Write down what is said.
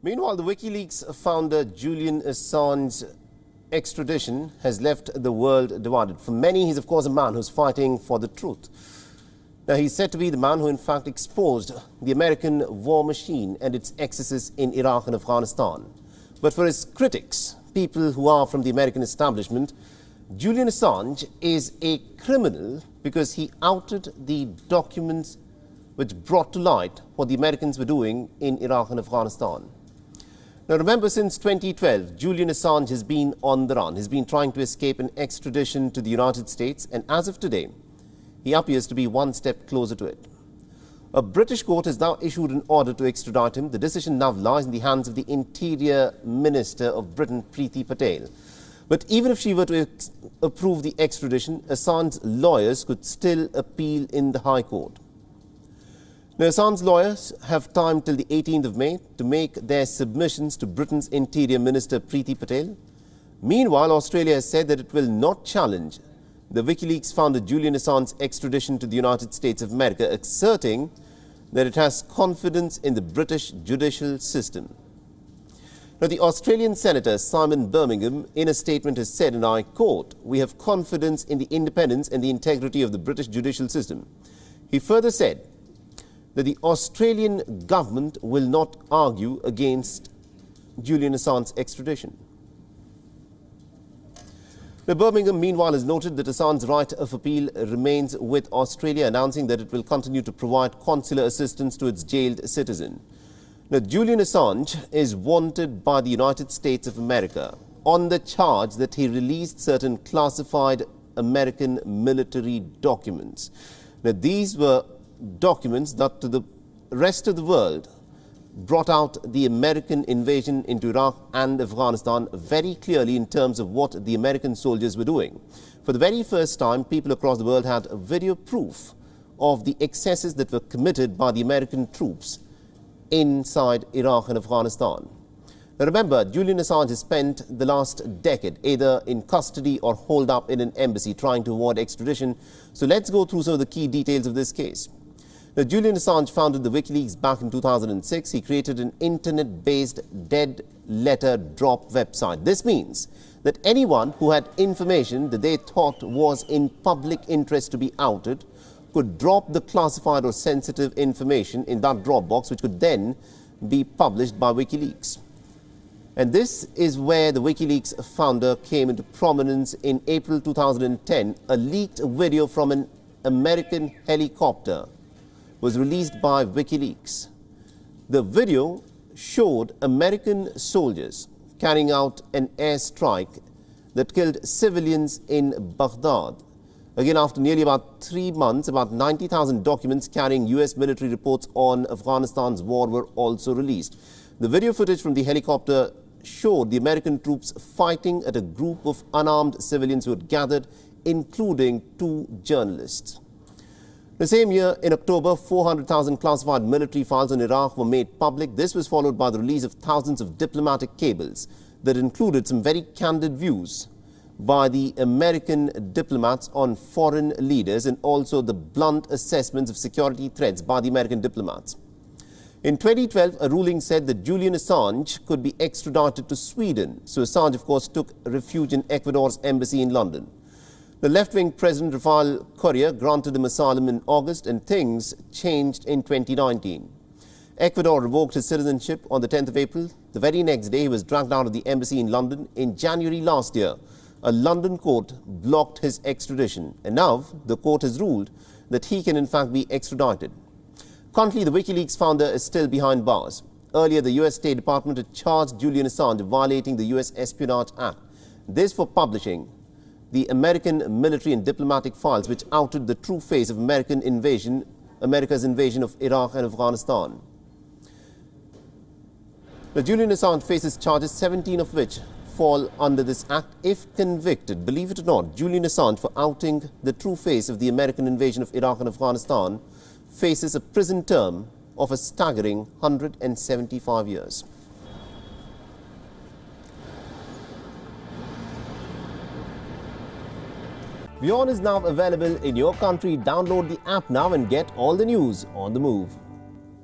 Meanwhile, the WikiLeaks founder Julian Assange's extradition has left the world divided. For many, he's of course a man who's fighting for the truth. Now, he's said to be the man who in fact exposed the American war machine and its excesses in Iraq and Afghanistan. But for his critics, people who are from the American establishment, Julian Assange is a criminal because he outed the documents which brought to light what the Americans were doing in Iraq and Afghanistan. Now remember, since 2012, Julian Assange has been on the run. He's been trying to escape an extradition to the United States, and as of today, he appears to be one step closer to it. A British court has now issued an order to extradite him. The decision now lies in the hands of the Interior Minister of Britain, Priti Patel. But even if she were to approve the extradition, Assange's lawyers could still appeal in the High Court. Now, Assange's lawyers have time till the 18th of May to make their submissions to Britain's Interior Minister Priti Patel. Meanwhile, Australia has said that it will not challenge the WikiLeaks founder Julian Assange's extradition to the United States of America, asserting that it has confidence in the British judicial system. Now, the Australian Senator Simon Birmingham, in a statement, has said, and I quote, "We have confidence in the independence and the integrity of the British judicial system." He further said that the Australian government will not argue against Julian Assange's extradition. Now, Birmingham, meanwhile, has noted that Assange's right of appeal remains with Australia, announcing that it will continue to provide consular assistance to its jailed citizen. Now, Julian Assange is wanted by the United States of America on the charge that he released certain classified American military documents. Now, these were documents that to the rest of the world brought out the American invasion into Iraq and Afghanistan very clearly in terms of what the American soldiers were doing. For the very first time, people across the world had video proof of the excesses that were committed by the American troops inside Iraq and Afghanistan. Now remember, Julian Assange has spent the last decade either in custody or holed up in an embassy trying to avoid extradition. So let's go through some of the key details of this case. Now, Julian Assange founded the WikiLeaks back in 2006. He created an internet-based dead letter drop website. This means that anyone who had information that they thought was in public interest to be outed could drop the classified or sensitive information in that drop box, which could then be published by WikiLeaks. And this is where the WikiLeaks founder came into prominence in April 2010. A leaked video from an American helicopter was released by WikiLeaks. The video showed American soldiers carrying out an airstrike that killed civilians in Baghdad. Again, after nearly about 3 months, about 90,000 documents carrying US military reports on Afghanistan's war were also released. The video footage from the helicopter showed the American troops fighting at a group of unarmed civilians who had gathered, including 2 journalists. The same year, in October, 400,000 classified military files on Iraq were made public. This was followed by the release of thousands of diplomatic cables that included some very candid views by the American diplomats on foreign leaders and also the blunt assessments of security threats by the American diplomats. In 2012, a ruling said that Julian Assange could be extradited to Sweden. So Assange, of course, took refuge in Ecuador's embassy in London. The left-wing President Rafael Correa granted him asylum in August, and things changed in 2019. Ecuador revoked his citizenship on the 10th of April. The very next day, he was dragged out of the embassy in London. In January last year, a London court blocked his extradition, and now the court has ruled that he can in fact be extradited. Currently, the WikiLeaks founder is still behind bars. Earlier, the US State Department had charged Julian Assange violating the US Espionage Act. This for publishing the American military and diplomatic files which outed the true face of America's invasion of Iraq and Afghanistan. Now, Julian Assange faces charges, 17 of which fall under this act. If convicted, believe it or not, Julian Assange, for outing the true face of the American invasion of Iraq and Afghanistan, faces a prison term of a staggering 175 years. WION is now available in your country. Download the app now and get all the news on the move.